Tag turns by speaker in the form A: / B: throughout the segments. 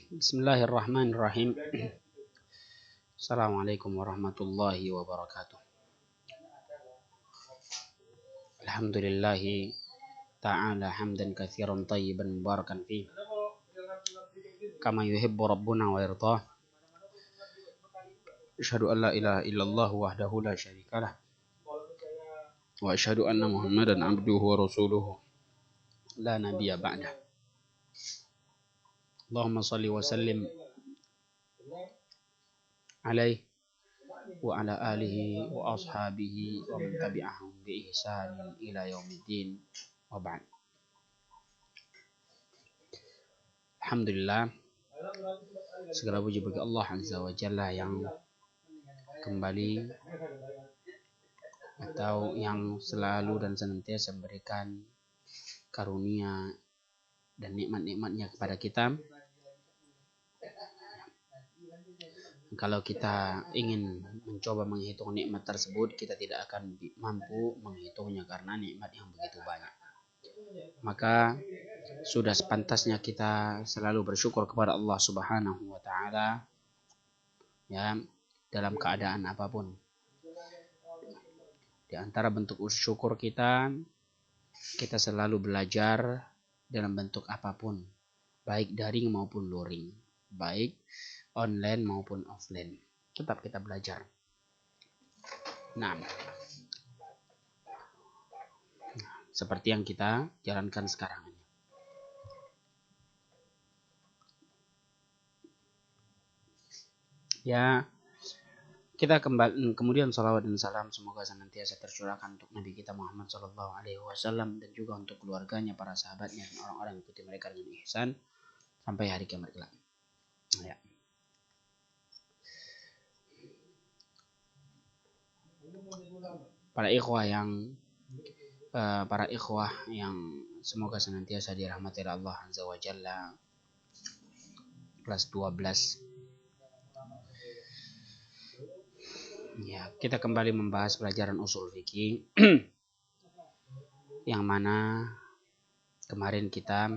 A: Bismillahirrahmanirrahim. Assalamualaikum warahmatullahi wabarakatuh. Alhamdulillahi ta'ala hamdan katsiran tayyiban mubarakan fi kama yuhibbu rabbuna wa yardah. Asyhadu an la ilaha illallah wahdahu la syarikalah wa asyhadu anna Muhammadan abduhu wa rasuluhu la nabiyya ba'dah. Allahumma shalli wa sallim alaihi wa ala alihi wa ashabihi wa man tabi'ahum bi ihsanin ila yaumiddin wa ba'd. Alhamdulillah, segala puji bagi Allah Azza wa Jalla yang kembali atau yang selalu dan senantiasa memberikan karunia dan nikmat-nikmatnya kepada kita. Kalau kita ingin mencoba menghitung nikmat tersebut, kita tidak akan mampu menghitungnya karena nikmat yang begitu banyak. Maka sudah sepantasnya kita selalu bersyukur kepada Allah Subhanahu wa taala ya, dalam keadaan apapun. Di antara bentuk syukur kita selalu belajar dalam bentuk apapun, baik daring maupun luring, baik online maupun offline, tetap kita belajar. Nah, seperti yang kita jalankan sekarang ini. Ya, kita kemudian salawat dan salam semoga senantiasa tercurahkan untuk Nabi kita Muhammad SAW dan juga untuk keluarganya, para sahabatnya, dan orang-orang yang ikuti mereka dengan ihsan sampai hari kiamat kelak. Ya. Para ikhwah yang semoga senantiasa dirahmati Allah Azza wa Jalla, kelas 12. Ya, kita kembali membahas pelajaran usul fikih yang mana kemarin kita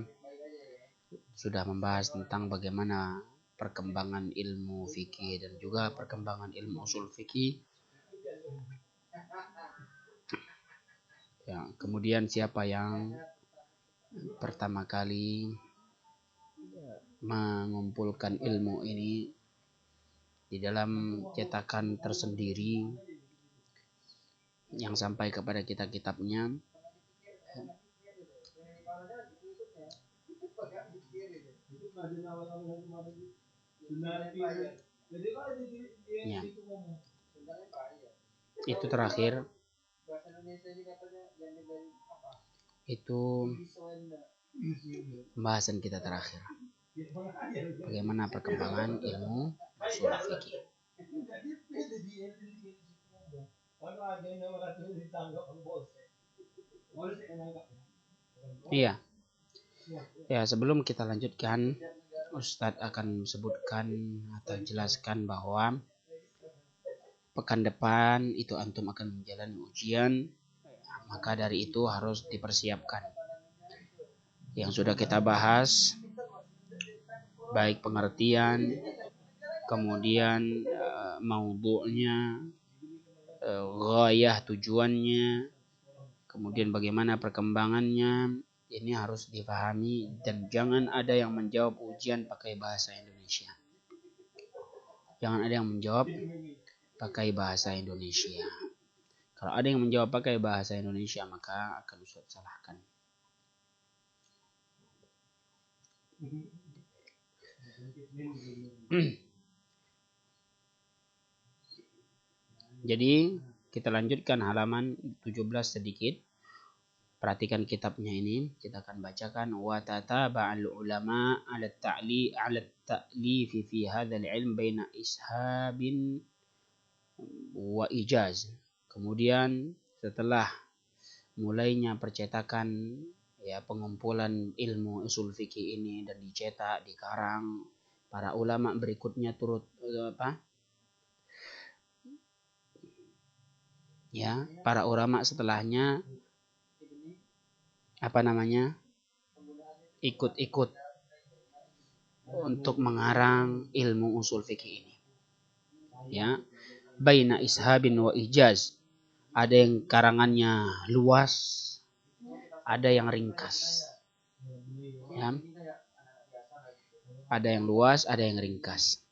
A: sudah membahas tentang bagaimana perkembangan ilmu fikih dan juga perkembangan ilmu usul fikih. Ya, kemudian siapa yang pertama kali mengumpulkan ilmu ini di dalam cetakan tersendiri yang sampai kepada kita kitabnya. Ya. Itu terakhir. Itu pembahasan kita terakhir. Bagaimana perkembangan ilmu usul fikih. Iya. Ya, sebelum kita lanjutkan, Ustadz akan sebutkan atau jelaskan bahwa pekan depan itu antum akan menjalani ujian, maka dari itu harus dipersiapkan. Yang sudah kita bahas, baik pengertian, kemudian maudhu'nya, ghayah tujuannya, kemudian bagaimana perkembangannya, ini harus dipahami dan jangan ada yang menjawab ujian pakai bahasa Indonesia. Jangan ada yang menjawab pakai bahasa Indonesia. Kalau ada yang menjawab pakai bahasa Indonesia, maka akan Ustaz salahkan. Jadi kita lanjutkan halaman 17 sedikit. Perhatikan kitabnya ini, kita akan bacakan wa tataba'al ulama 'ala at-ta'lif fi hadzal 'ilm baina ishabin wa ijaz. Kemudian setelah mulainya percetakan ya pengumpulan ilmu usul fikih ini dan dicetak, dikarang, para ulama berikutnya turut ya, para ulama setelahnya ikut-ikut untuk mengarang ilmu usul fikih ini. Ya, baina ishabin wa ijaz. Ada yang karangannya luas, ada yang ringkas. Ya. Ada yang luas, ada yang ringkas.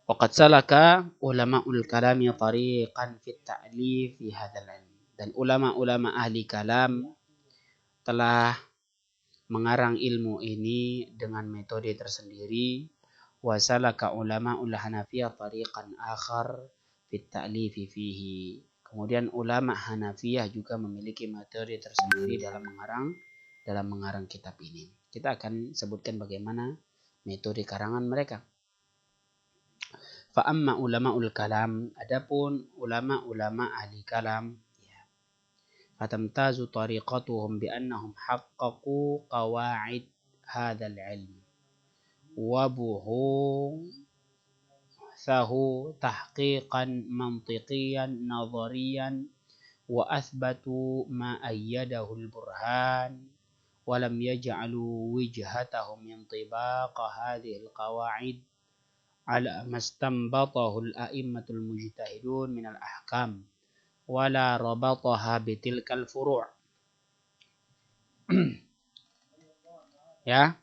A: Waqad salaka ulama'ul kalami tariqan fit ta'lif fi hadzal ilm. Dan ulama-ulama ahli kalam telah mengarang ilmu ini dengan metode tersendiri. Wa salaka ulama'ul hanafiyah tariqan akhar fit ta'lif fihi. Kemudian ulama Hanafiyah juga memiliki metode tersendiri dalam mengarang kitab ini. Kita akan sebutkan bagaimana metode karangan mereka. Fa amma ulama'ul kalam, adapun ulama-ulama ahli kalam, fatamtazu tariqatuhum bi annahum haqqaqu qawaid hadzal ilm wa buhuthahu tahqiqan mantiqiyan nadhariyan wa athbatu ma ayyadahu al-burhan wa lam yaj'alu wijhatahum intibaqa hadhihi al-qawaid ala mastanbatahu al-a'immatul mujtahidun min al-ahkam wala rabataha bitilkal furu'. Ya,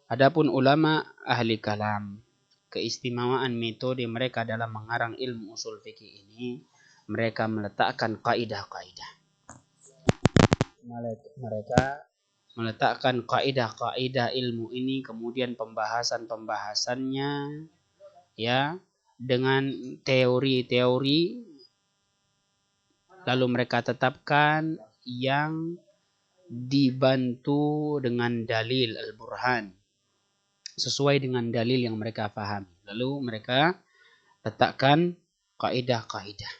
A: adapun ulama ahli kalam, keistimewaan metode mereka dalam mengarang ilmu usul fikih ini, mereka meletakkan kaidah-kaidah. Mereka meletakkan kaidah-kaidah ilmu ini, kemudian pembahasan-pembahasannya, ya, dengan teori-teori, lalu mereka tetapkan yang dibantu dengan dalil al-burhan sesuai dengan dalil yang mereka pahami. Lalu mereka letakkan kaidah-kaidah.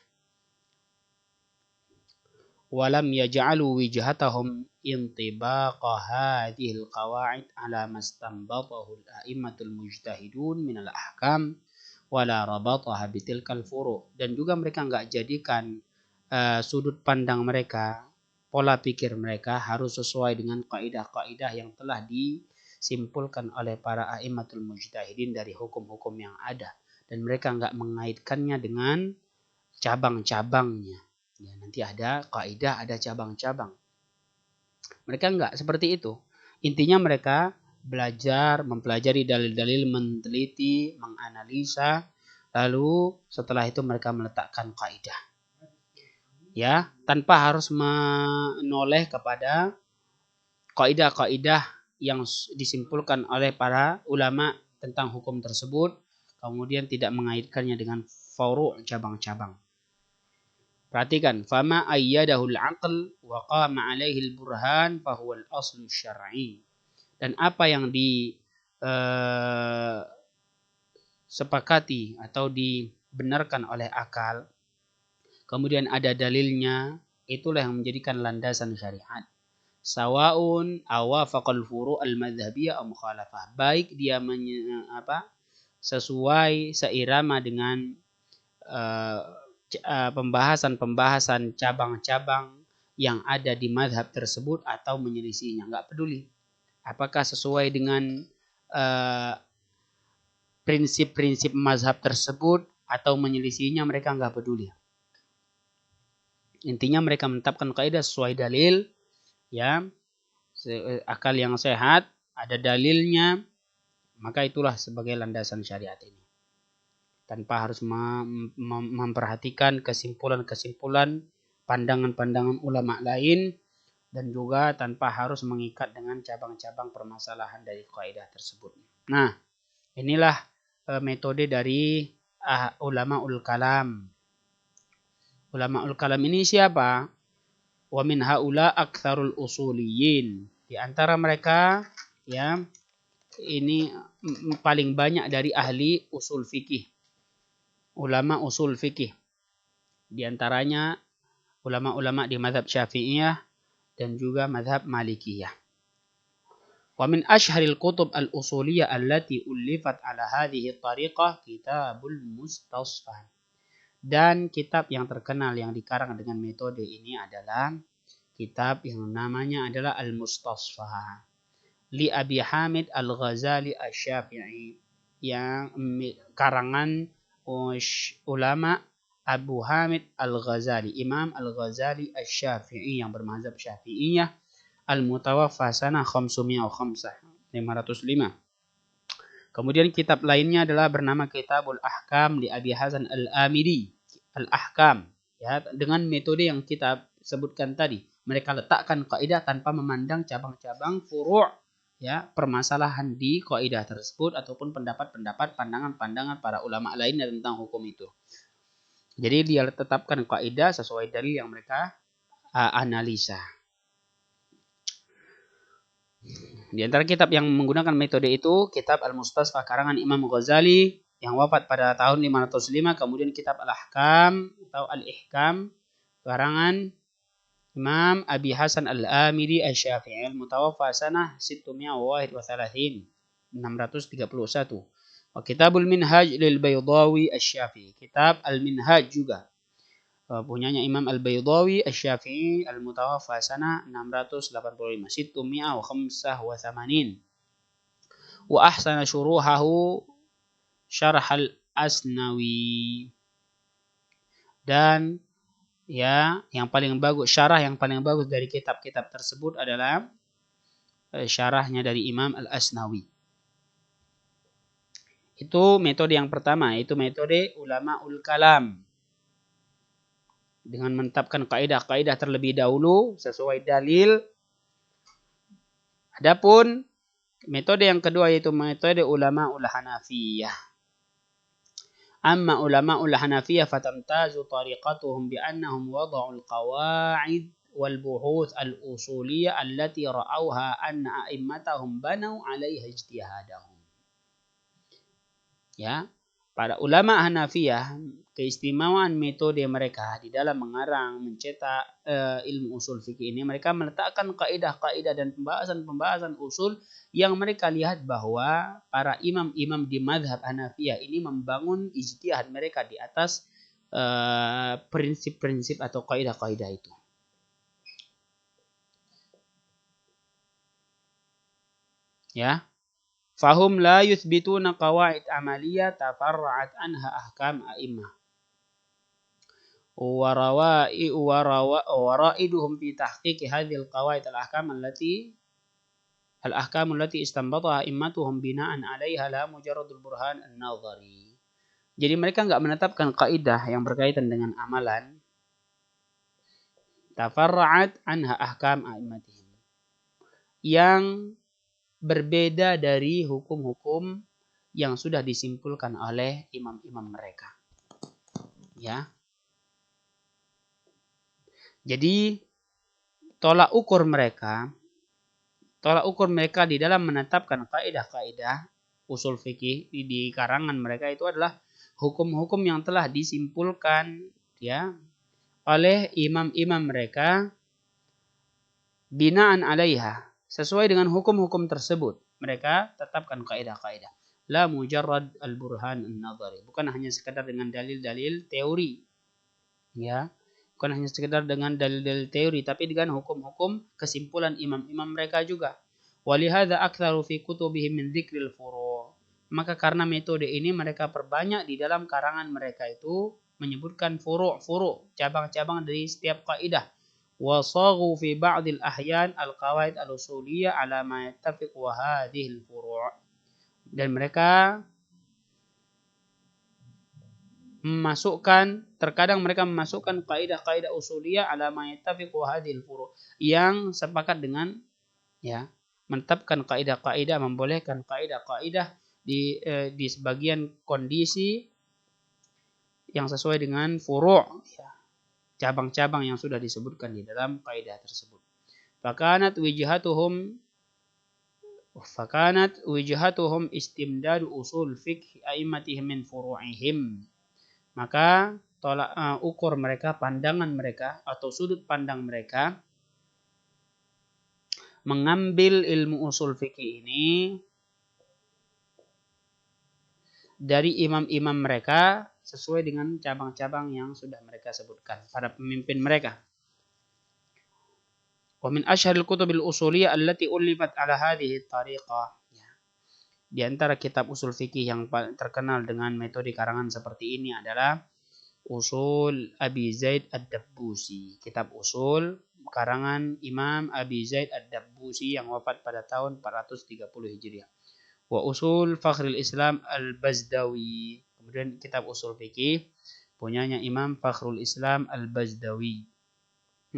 A: Walam yaj'alu wijhatahum intibaqa hadhihi al-qawaid ala mastanbatahu al-a'immatul mujtahidun min al-ahkam wala rabataha bitilkal furu'. Dan juga mereka enggak jadikan sudut pandang mereka, pola pikir mereka harus sesuai dengan kaidah-kaidah yang telah disimpulkan oleh para a'immatul mujtahidin dari hukum-hukum yang ada, dan mereka enggak mengaitkannya dengan cabang-cabangnya. Ya, nanti ada kaidah, ada cabang-cabang. Mereka enggak seperti itu. Intinya mereka belajar, mempelajari dalil-dalil, meneliti, menganalisa, lalu setelah itu mereka meletakkan kaidah. Ya, tanpa harus menoleh kepada kaidah-kaidah yang disimpulkan oleh para ulama tentang hukum tersebut, kemudian tidak mengaitkannya dengan furu' cabang-cabang. Perhatikan, fama ayyadahul aql wa qama alaihi al-burhan fa huwa al-aslu syar'i. Dan apa yang disepakati atau dibenarkan oleh akal, kemudian ada dalilnya, itulah yang menjadikan landasan syariat. Sawaun awafaqal furu' al-madhhabiyah aw mukhalafah. Baik dia sesuai, seirama dengan pembahasan-pembahasan cabang-cabang yang ada di mazhab tersebut atau menyelisihinya, enggak peduli. Apakah sesuai dengan prinsip-prinsip mazhab tersebut atau menyelisihinya, mereka enggak peduli. Intinya mereka menetapkan kaidah sesuai dalil, ya, akal yang sehat, ada dalilnya, maka itulah sebagai landasan syariat ini. Tanpa harus memperhatikan kesimpulan-kesimpulan, pandangan-pandangan ulama lain, dan juga tanpa harus mengikat dengan cabang-cabang permasalahan dari kaidah tersebut. Nah, inilah metode dari ulamaul kalam. Ulamaul kalam ini siapa? Wa min haula aktsarul usuliyin. Di antara mereka, ya, ini paling banyak dari ahli usul fikih. Ulama usul fikih. Di antaranya ulama-ulama di mazhab Syafi'iyah dan juga mazhab Malikiyah. Wa min ashharil kutub al-usuliyah allati ullifat ala hadhihi tariqah kitabul mustasfah. Dan kitab yang terkenal yang dikarang dengan metode ini adalah kitab yang namanya adalah Al-Mustasfah. li Abi Hamid Al-Ghazali Asy-Syafi'i, yang karangan ulama Abu Hamid Al-Ghazali, Imam Al-Ghazali Asy-Syafi'i yang bermazhab Syafi'iyah, al-mutawaffa sanah 505. Kemudian kitab lainnya adalah bernama Kitabul Ahkam li Abi Hasan Al-Amiri. Al-Ahkam, ya, dengan metode yang kita sebutkan tadi. Mereka letakkan kaidah tanpa memandang cabang-cabang furu', ya, permasalahan di kaidah tersebut ataupun pendapat-pendapat, pandangan-pandangan para ulama lainnya tentang hukum itu. Jadi dia tetapkan kaidah sesuai dalil yang mereka analisa. Di antara kitab yang menggunakan metode itu, kitab Al-Mustasfa karangan Imam Ghazali yang wafat pada tahun 505, kemudian kitab Al-Ahkam atau Al-Ihkam karangan Imam Abi Hasan Al-Amiri Asy-Syafi'i, al-mutawaffa sanah 631. Wa Kitabul Minhaj lil Baydawi Asy-Syafi'i, kitab Al-Minhaj juga punyanya Imam Al-Baydawi Asy-Syafi'i, al-mutawaffa sana 685, 685. Wa ahsana syuruhahu syarh al-Asnawi. Dan ya, yang paling bagus, syarah yang paling bagus dari kitab-kitab tersebut adalah syarahnya dari Imam Al-Asnawi. Itu metode yang pertama, itu metode ulamaul kalam, dengan menetapkan kaidah-kaidah terlebih dahulu sesuai dalil. Adapun metode yang kedua yaitu metode ulamaul Hanafiyah. Amma ulamaul Hanafiyah fatamtazu tariqatuhum bi annahum wada'ul qawaid wal buhuth al usuliyah allati ra'awha anna a'immatahum banau 'alaiha ijtihadahum. Ya, para ulama Hanafiyah, keistimewaan metode mereka di dalam mengarang, mencetak ilmu usul fikih ini, mereka meletakkan kaidah-kaidah dan pembahasan-pembahasan usul yang mereka lihat bahwa para imam-imam di mazhab Hanafiyah ini membangun ijtihad mereka di atas prinsip-prinsip atau kaidah-kaidah itu. Ya. Fahum la yuthbituna qawaid amaliyah tafarra'at anha ahkam a'immah. Waraiduhum fi tahqiqi hadhil qawaid al-ahkam allati istanbataha immatuhum bina'an 'alaiha la mujarradul burhan an-nadhari. Jadi mereka enggak menetapkan kaidah yang berkaitan dengan amalan. Tafarra'at anha ahkam a'immatihim, yang berbeda dari hukum-hukum yang sudah disimpulkan oleh imam-imam mereka. Ya. Jadi tolak ukur mereka di dalam menetapkan kaidah-kaidah usul fikih di karangan mereka itu adalah hukum-hukum yang telah disimpulkan, ya, oleh imam-imam mereka binaan 'alaiha, sesuai dengan hukum-hukum tersebut. Mereka tetapkan kaidah-kaidah. La mujarrad al-burhan an-nadhari. Bukan hanya sekedar dengan dalil-dalil teori. Ya. Bukan hanya sekedar dengan dalil-dalil teori, tapi dengan hukum-hukum kesimpulan imam-imam mereka juga. Walihadza aktsaru fi kutubihim min dzikril furu'. Maka karena metode ini mereka perbanyak di dalam karangan mereka itu menyebutkan furu', cabang-cabang dari setiap kaidah. وصاغوا في بعض الأحيان القواعد الأصولية على ما يتفق وهذه الفروع. Dan mereka terkadang mereka memasukkan kaidah-kaidah usuliyah ala ma yattafiq wa hadhil furu', yang sepakat dengan, ya, menetapkan kaidah-kaidah, membolehkan kaidah-kaidah di sebagian kondisi yang sesuai dengan furu', ya, cabang-cabang yang sudah disebutkan di dalam kaidah tersebut. Fakanat wijhatuhum istimdadu usul fiqh a'immatihim min furu'ihim. Maka tolak ukur mereka, pandangan mereka atau sudut pandang mereka mengambil ilmu usul fikih ini dari imam-imam mereka sesuai dengan cabang-cabang yang sudah mereka sebutkan pada pemimpin mereka. min asyharil kutubil usuliyah allati ulifat ala hadhihi tariqah. Di antara kitab usul fikih yang terkenal dengan metode karangan seperti ini adalah Usul Abi Zaid Ad-Dabbusi. Kitab usul karangan Imam Abi Zaid Ad-Dabbusi yang wafat pada tahun 430 Hijriah. Wa usul Fakhrul Islam Al-Bazdawi. Kemudian kitab usul fikih punyanya Imam Fakhrul Islam Al-Bazdawi.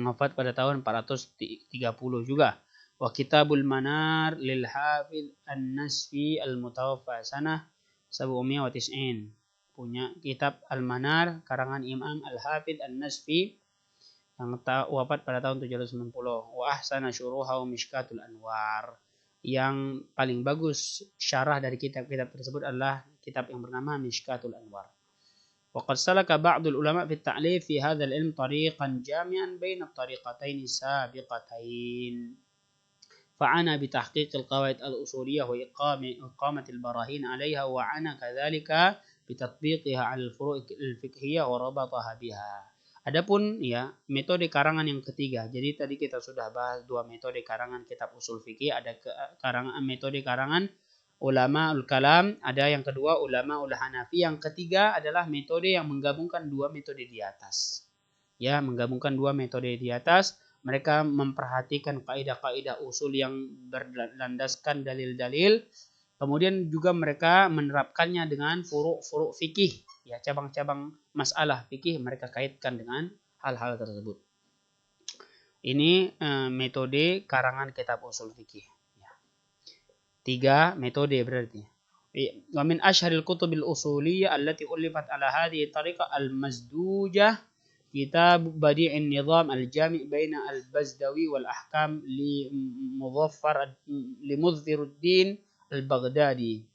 A: Wafat pada tahun 430 juga. Wa kitabul manar lil hafidh an-Nasfi al-mutawaffa sanah 790. Punya kitab Al-Manar karangan Imam Al-Hafidh An-Nasfi yang wafat pada tahun 790. Wa ahsana syuruha Mishkatul Anwar. Yang paling bagus syarah dari kitab-kitab tersebut adalah kitab yang bernama Mishkatul Anwar. Wa qad salaka ba'dul ulama fi at-ta'lif fi hadzal ilm tariqan jami'an baina at-tariqatayn sabiqatayn. فعنا بتحقيق القواعد الأصولية وإقامة البراهين عليها وعنا كذلك بتطبيقها على الفروع الفقهية وربطها بها. Adapun ya metode karangan yang ketiga. Jadi tadi kita sudah bahas dua metode karangan kitab usul fikih. Ada metode karangan ulama ul-kalam. Ada yang kedua ulama ul-hanafi. Yang ketiga adalah metode yang menggabungkan dua metode di atas. Ya, menggabungkan dua metode di atas. Mereka memperhatikan kaidah-kaidah usul yang berlandaskan dalil-dalil. Kemudian juga mereka menerapkannya dengan furu'-furu' fikih. Ya, cabang-cabang masalah fikih mereka kaitkan dengan hal-hal tersebut. Ini metode karangan kitab usul fikih. Ya. 3 metode berarti. Wa min asyharil kutubil usuliyah allati ulifat ala hadhihi tariqah al-mazdujah Kitab Badi'in Nizam Al-Jami' Baina Al-Bazdawi wal Ahkam li Mudhhiruddin Al-Baghdadi.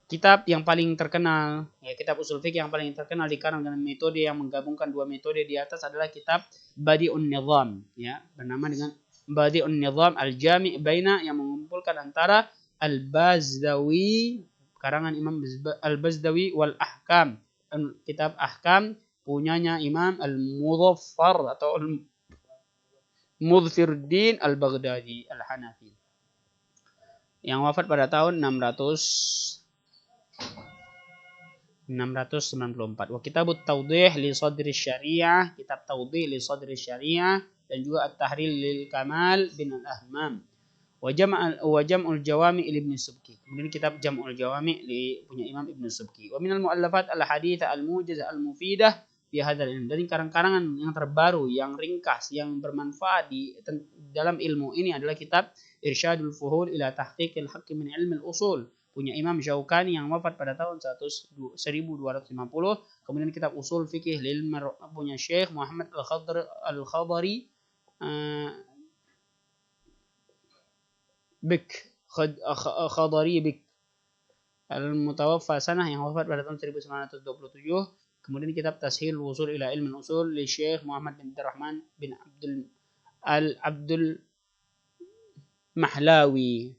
A: Kitab yang paling terkenal, ya kitab usul fikih yang paling terkenal dikarang dengan metode yang menggabungkan dua metode di atas adalah kitab Badi'un Nizam, ya, bernama dengan Badi'un Nizam Al-Jami' Baina yang mengumpulkan antara Al-Bazdawi, karangan Imam Al-Bazdawi wal Ahkam, kitab Ahkam punyanya Imam Al-Mudhaffar atau Mudhhiruddin Al-Baghdadi Al-Hanafi yang wafat pada tahun 694. Wa kitabut tawdih li sadri syariah, kitab tawdih li sadri syariah, dan juga at-tahril lil kamal bin al-ahmam. Wa jam'ul jawami' li Ibnu Subki. Kemudian kitab Jam'ul Jawami' punya Imam Ibnu Subki. Wa minal mu'allafat al-hadits al-mujizah al-mufidah fi hadzal ilm. Dari karangan yang terbaru, yang ringkas, yang bermanfaat dalam ilmu ini adalah kitab Irsyadul Fuhul ila Tahqiqil Haqqi min Ilmil Usul. Punya Imam Syaukani yang wafat pada tahun 1250. Kemudian kitab Usul Fikih lil punya Syekh Muhammad Al-Khadari Khadari Bik Al-Mutawaffa sanah yang wafat pada tahun 1927. Kemudian kitab Tashil Wusul ila Ilmin Usul li Syekh Muhammad bin Abdurrahman bin Abdul Mahlawi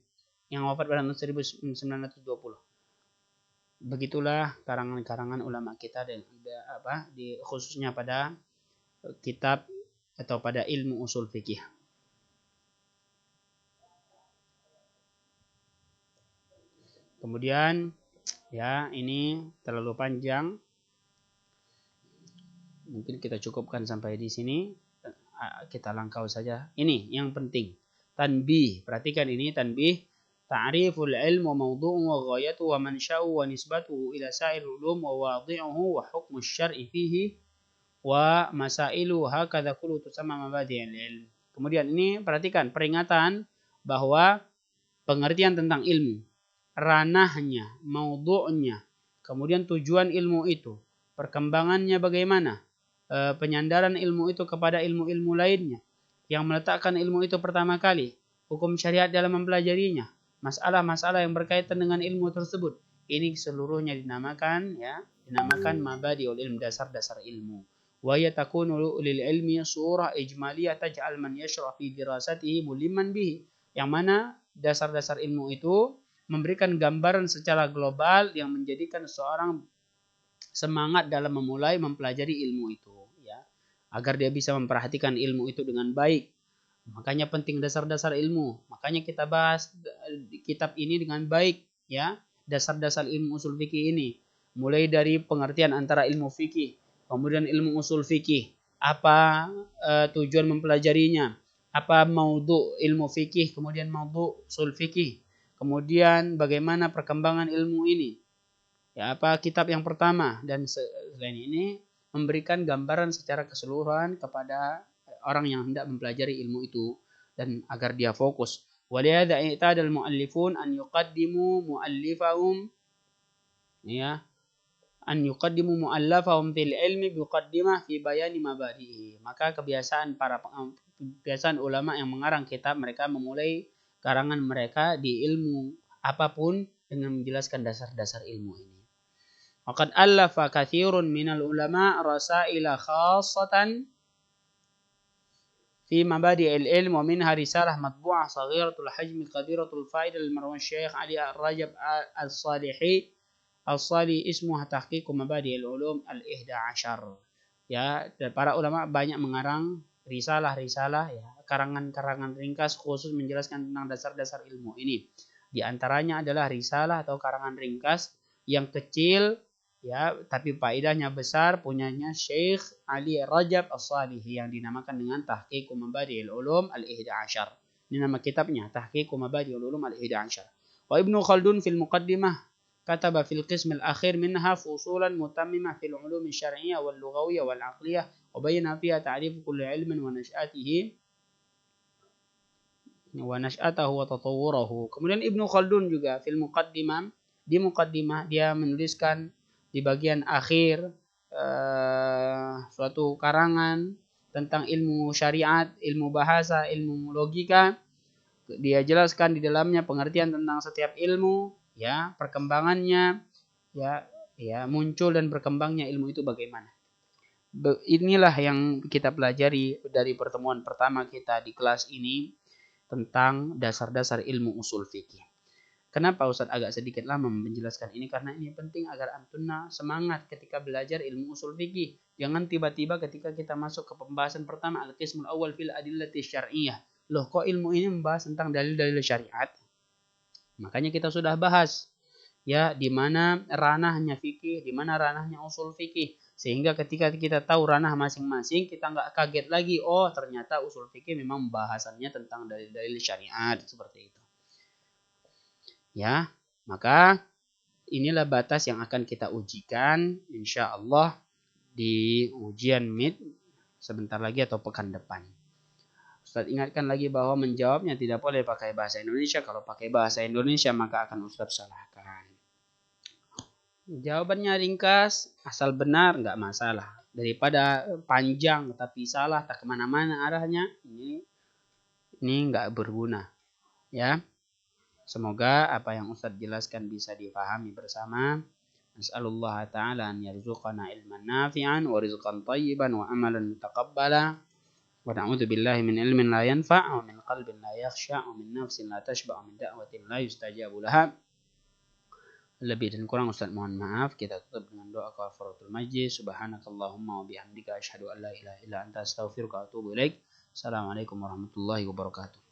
A: yang wafat pada tahun 1920. Begitulah karangan-karangan ulama kita dan khususnya pada kitab atau pada ilmu usul fikih. Kemudian ya ini terlalu panjang. Mungkin kita cukupkan sampai di sini. Kita langkau saja. Ini yang penting. Tanbih. Perhatikan ini tanbih. Ta'riful ilm wa mawdu'u wa ghayatu wa mansya'u wa nisbatuhu ila sa'ir ulum wa wadi'uhu wa hukmu syar'i fihi wa masailu hakadha kullu tusamma mabadi'il ilm. Kemudian ini perhatikan peringatan bahwa pengertian tentang ilmu, ranahnya, mawdu'nya, kemudian tujuan ilmu itu, perkembangannya bagaimana, penyandaran ilmu itu kepada ilmu-ilmu lainnya, yang meletakkan ilmu itu pertama kali, hukum syariat dalam mempelajarinya, masalah-masalah yang berkaitan dengan ilmu tersebut. Ini seluruhnya dinamakan mabadi'ul ilm, dasar-dasar ilmu. Wa yatakunu lil ilmi surah ijmaliyah taj'al man yashrah fi dirasatihi mulimman bihi. Yang mana dasar-dasar ilmu itu memberikan gambaran secara global yang menjadikan seorang semangat dalam memulai mempelajari ilmu itu, ya. agar dia bisa memperhatikan ilmu itu dengan baik. Makanya penting dasar-dasar ilmu. Makanya kita bahas kitab ini dengan baik, ya. Dasar-dasar ilmu usul fikih ini. Mulai dari pengertian antara ilmu fikih, kemudian ilmu usul fikih, apa tujuan mempelajarinya, apa maudhu ilmu fikih, kemudian maudhu usul fikih, kemudian bagaimana perkembangan ilmu ini. Ya, apa kitab yang pertama, dan selain ini memberikan gambaran secara keseluruhan kepada orang yang hendak mempelajari ilmu itu dan agar dia fokus. Walihada i'tada al-muallifun an yuqaddimu muallifahum, ya, an yuqaddimu muallafahum fil ilmi biqaddimah fi bayani mabadihi. Maka kebiasaan ulama yang mengarang kitab, mereka memulai karangan mereka di ilmu apapun dengan menjelaskan dasar-dasar ilmu ini. Waqad allafa katsirun minal ulama rasaila khassatan في مبادئ العلم ومنها رسالة مطبوعة صغيرة الحجم كبيرة الفائدة للمرحوم الشيخ علي الرجب الصالحي اسمها تحقيق مبادئ العلوم الإحدى عشر. Ya, dan para ulama banyak mengarang risalah-risalah, ya, karangan-karangan ringkas khusus menjelaskan tentang dasar-dasar ilmu ini. Di antaranya adalah risalah atau karangan ringkas yang kecil, ya, tapi faedahnya besar, punyanya Syekh Ali Rajab As-Salihi yang dinamakan dengan Tahqiq Mabadi'il Ulum Al-Ihda Asyar. Ini nama kitabnya, Tahqiq Mabadi'il Ulum Al-Ihda Asyar. Wa Ibnu Khaldun fil Muqaddimah kataba fil qism al-akhir minha fusulan mutammimah fil ulum asy-syar'iyyah wal lughawiyyah wal 'aqliyah wa bayyana fiha ta'rif kulli 'ilmin wa nash'atahu wa tatawwuruhu. Kemudian Ibnu Khaldun juga fil Muqaddimah, di Muqaddimah dia menuliskan di bagian akhir suatu karangan tentang ilmu syariat, ilmu bahasa, ilmu logika. Dia jelaskan di dalamnya pengertian tentang setiap ilmu, ya, perkembangannya, ya, muncul dan berkembangnya ilmu itu bagaimana. Inilah yang kita pelajari dari pertemuan pertama kita di kelas ini tentang dasar-dasar ilmu usul fikih. Kenapa Ustadz agak sedikit lama menjelaskan ini? Karena ini penting agar antuna semangat ketika belajar ilmu usul fikih. Jangan tiba-tiba ketika kita masuk ke pembahasan pertama al-qismul awal fil adillati syar'iyyah. Loh, kok ilmu ini membahas tentang dalil-dalil syariat? Makanya kita sudah bahas, ya, di mana ranahnya fikih, di mana ranahnya usul fikih. Sehingga ketika kita tahu ranah masing-masing, kita nggak kaget lagi, oh ternyata usul fikih memang bahasannya tentang dalil-dalil syariat, seperti itu. Ya, maka inilah batas yang akan kita ujikan insya Allah di ujian MIT sebentar lagi atau pekan depan. Ustadz ingatkan lagi bahwa menjawabnya tidak boleh pakai bahasa Indonesia. Kalau pakai bahasa Indonesia maka akan Ustadz salahkan. Jawabannya ringkas, asal benar nggak masalah. Daripada panjang tapi salah, tak kemana-mana arahnya, ini nggak berguna. Ya, semoga apa yang Ustadz jelaskan bisa dipahami bersama. Nas'alullah ta'ala an yarzuqana ilman nafi'an wa rizqan tayyiban wa amalan mutaqabbala. ونعوذ بالله من علم لا ينفع ومن قلب لا يخشع ومن نفس لا تشبع ومن دعوة لا يستجاب لها. Lebih dan kurang Ustaz mohon maaf. Kita tutup dengan doa kafaratul majlis. Subhanakallahumma wa bihamdika asyhadu an la ilaha illa anta astaghfiruka wa atubu ilaik. Assalamualaikum warahmatullahi wabarakatuh.